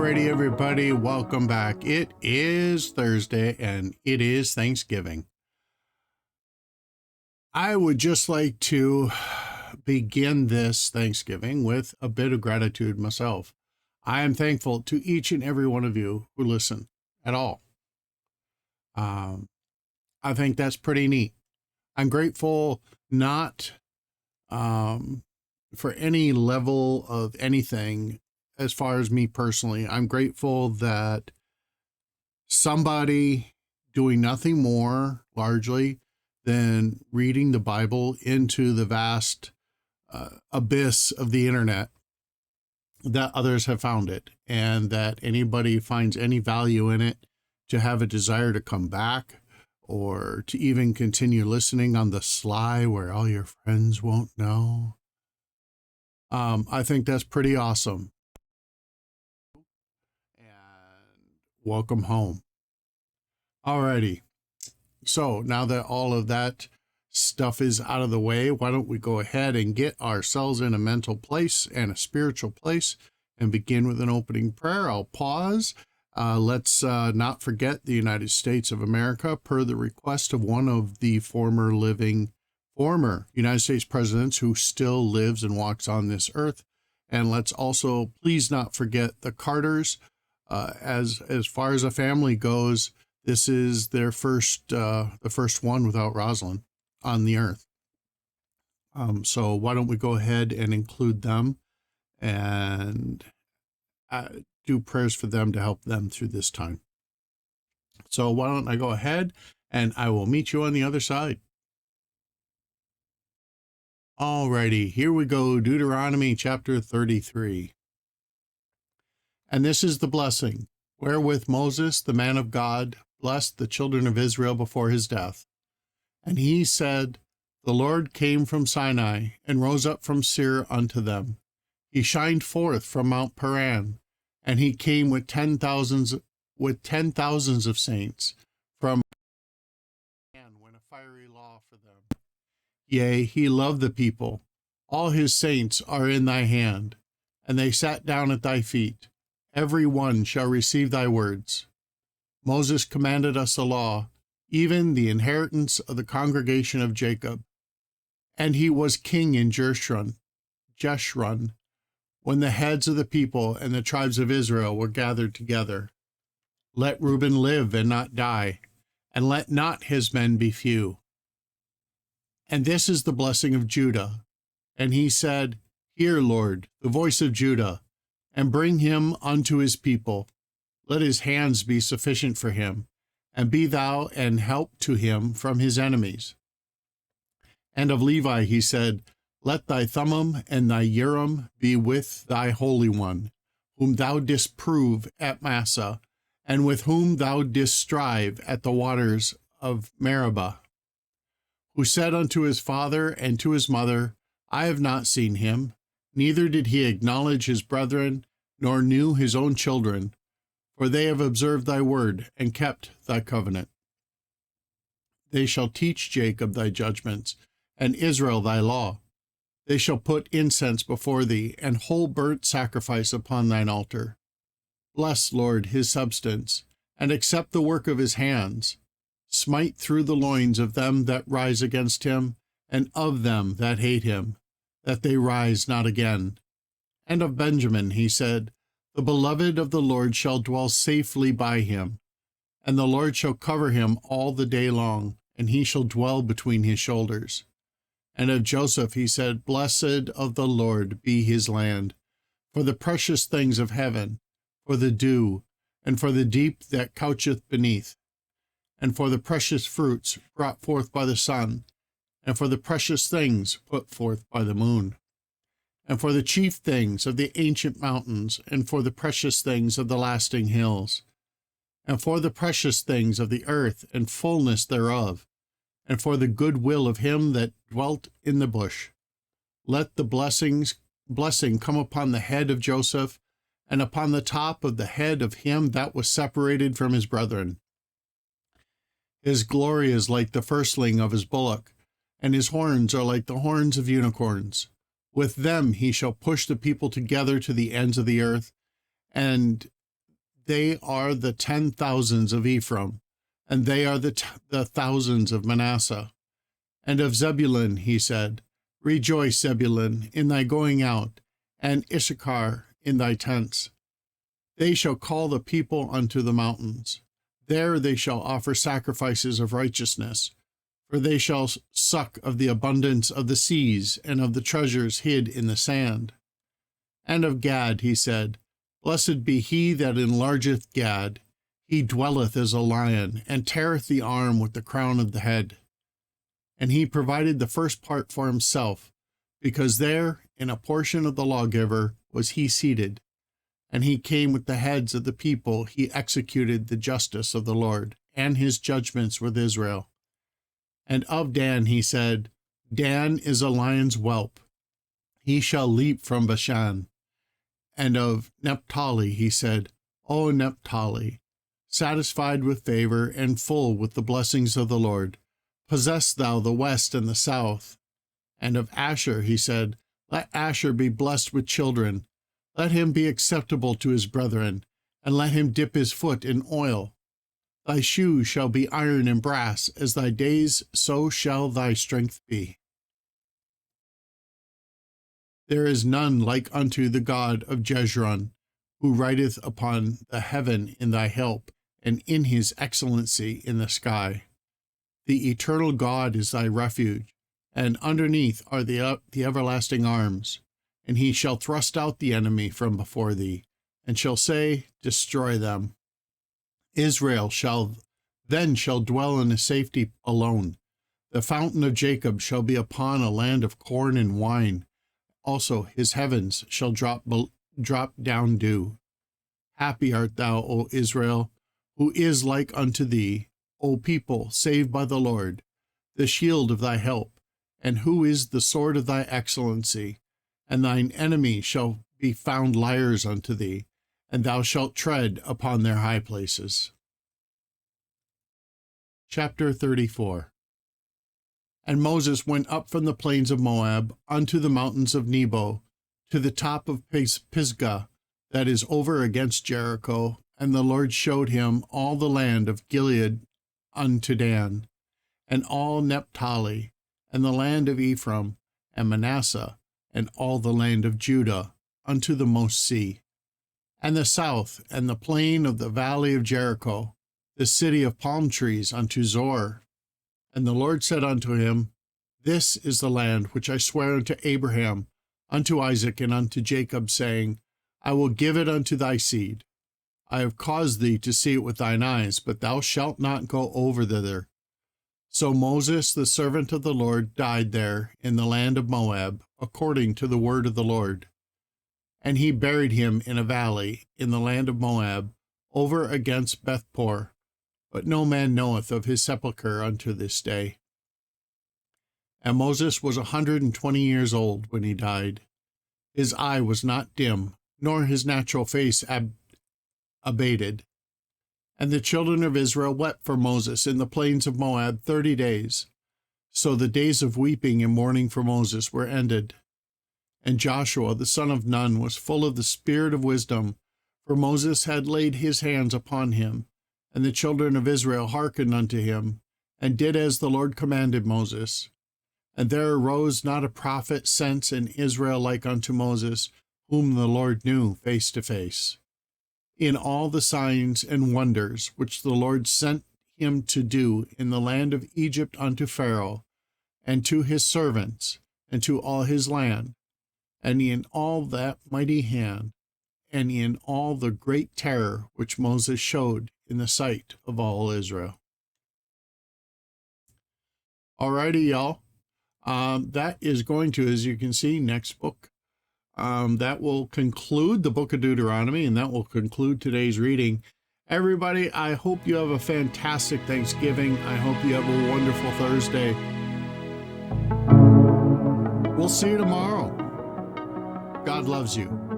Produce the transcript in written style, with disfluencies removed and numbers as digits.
Alrighty, everybody, welcome back. It is Thursday and it is Thanksgiving. I would just like to begin this Thanksgiving with a bit of gratitude myself. I am thankful to each and every one of you who listen at all. I think that's pretty neat. I'm grateful not for any level of anything as far as me personally. I'm grateful that somebody doing nothing more largely than reading the Bible into the vast abyss of the internet, that others have found it, and that anybody finds any value in it to have a desire to come back or to even continue listening on the sly where all your friends won't know. I think that's pretty awesome. And welcome home. Alrighty. So now that all of that stuff is out of the way, why don't we go ahead and get ourselves in a mental place and a spiritual place and begin with an opening prayer. I'll pause. Let's not forget the United States of America, per the request of one of the former United States presidents who still lives and walks on this earth. And let's also please not forget the Carters. As far as a family goes, this is their the first one without Rosalind on the earth. So why don't we go ahead and include them and do prayers for them to help them through this time. So why don't I go ahead and I will meet you on the other side. Alrighty, here we go. Deuteronomy chapter 33. And this is the blessing wherewith Moses, the man of God, blessed the children of Israel before his death. And he said, the Lord came from Sinai and rose up from Seir unto them. He shined forth from Mount Paran, and he came with 10,000s of saints from and when a fiery law for them. Yea, he loved the people. All his saints are in thy hand, and they sat down at thy feet. Every one shall receive thy words. Moses commanded us a law, even the inheritance of the congregation of Jacob. And he was king in Jeshurun, when the heads of the people and the tribes of Israel were gathered together. Let Reuben live and not die, and let not his men be few. And this is the blessing of Judah. And he said, hear, Lord, the voice of Judah, and bring him unto his people. Let his hands be sufficient for him, and be thou an help to him from his enemies. And of Levi he said, let thy Thummim and thy Urim be with thy Holy One, whom thou didst prove at Massah, and with whom thou didst strive at the waters of Meribah, who said unto his father and to his mother, I have not seen him, neither did he acknowledge his brethren, nor knew his own children, for they have observed thy word and kept thy covenant. They shall teach Jacob thy judgments, and Israel thy law. They shall put incense before thee, and whole burnt sacrifice upon thine altar. Bless, Lord, his substance, and accept the work of his hands. Smite through the loins of them that rise against him, and of them that hate him, that they rise not again. And of Benjamin he said, the beloved of the Lord shall dwell safely by him, and the Lord shall cover him all the day long, and he shall dwell between his shoulders. And of Joseph he said, blessed of the Lord be his land, for the precious things of heaven, for the dew, and for the deep that coucheth beneath, and for the precious fruits brought forth by the sun, and for the precious things put forth by the moon, and for the chief things of the ancient mountains, and for the precious things of the lasting hills, and for the precious things of the earth and fullness thereof, and for the good will of him that dwelt in the bush. Let the blessing come upon the head of Joseph, and upon the top of the head of him that was separated from his brethren. His glory is like the firstling of his bullock, and his horns are like the horns of unicorns. With them he shall push the people together to the ends of the earth, and they are the 10,000s of Ephraim, and they are the thousands of Manasseh. And of Zebulun he said, Rejoice, Zebulun, in thy going out, and Issachar in thy tents. They shall call the people unto the mountains. There they shall offer sacrifices of righteousness, for they shall suck of the abundance of the seas and of the treasures hid in the sand. And of Gad he said, Blessed be he that enlargeth Gad. He dwelleth as a lion, and teareth the arm with the crown of the head. And he provided the first part for himself, because there, in a portion of the lawgiver, was he seated. And he came with the heads of the people, he executed the justice of the Lord, and his judgments with Israel. And of Dan he said, Dan is a lion's whelp. He shall leap from Bashan. And of Naphtali he said, O Naphtali, satisfied with favor and full with the blessings of the Lord, possess thou the west and the south. And of Asher he said, Let Asher be blessed with children. Let him be acceptable to his brethren, and let him dip his foot in oil. Thy shoes shall be iron and brass, as thy days, so shall thy strength be. There is none like unto the God of Jeshurun, who rideth upon the heaven in thy help, and in his excellency in the sky. The eternal God is thy refuge, and underneath are the everlasting arms. And he shall thrust out the enemy from before thee, and shall say, Destroy them. Israel shall dwell in a safety alone. The fountain of Jacob shall be upon a land of corn and wine. Also his heavens shall drop down dew. Happy art thou, O Israel, who is like unto thee, O people saved by the Lord, the shield of thy help, and who is the sword of thy excellency. And thine enemies shall be found liars unto thee, and thou shalt tread upon their high places. Chapter 34. And Moses went up from the plains of Moab unto the mountains of Nebo, to the top of Pisgah, that is over against Jericho, and the Lord showed him all the land of Gilead unto Dan, and all Naphtali, and the land of Ephraim, and Manasseh, and all the land of Judah, unto the most sea, and the south, and the plain of the valley of Jericho, the city of palm trees, unto Zor. And the Lord said unto him, This is the land which I swear unto Abraham, unto Isaac, and unto Jacob, saying, I will give it unto thy seed. I have caused thee to see it with thine eyes, but thou shalt not go over thither. So Moses, the servant of the Lord, died there in the land of Moab, according to the word of the Lord. And he buried him in a valley in the land of Moab, over against Bethpor. But no man knoweth of his sepulchre unto this day. And Moses was 120 years old when he died. His eye was not dim, nor his natural face abated. And the children of Israel wept for Moses in the plains of Moab 30 days. So the days of weeping and mourning for Moses were ended. And Joshua the son of Nun was full of the spirit of wisdom, for Moses had laid his hands upon him. And the children of Israel hearkened unto him, and did as the Lord commanded Moses. And there arose not a prophet since in Israel like unto Moses, whom the Lord knew face to face. In all the signs and wonders which the Lord sent him to do in the land of Egypt unto Pharaoh, and to his servants, and to all his land, and in all that mighty hand, and in all the great terror which Moses showed in the sight of all Israel. Alrighty, y'all. That is going to, as you can see, next book. That will conclude the book of Deuteronomy, and that will conclude today's reading. Everybody, I hope you have a fantastic Thanksgiving. I hope you have a wonderful Thursday. We'll see you tomorrow. God loves you.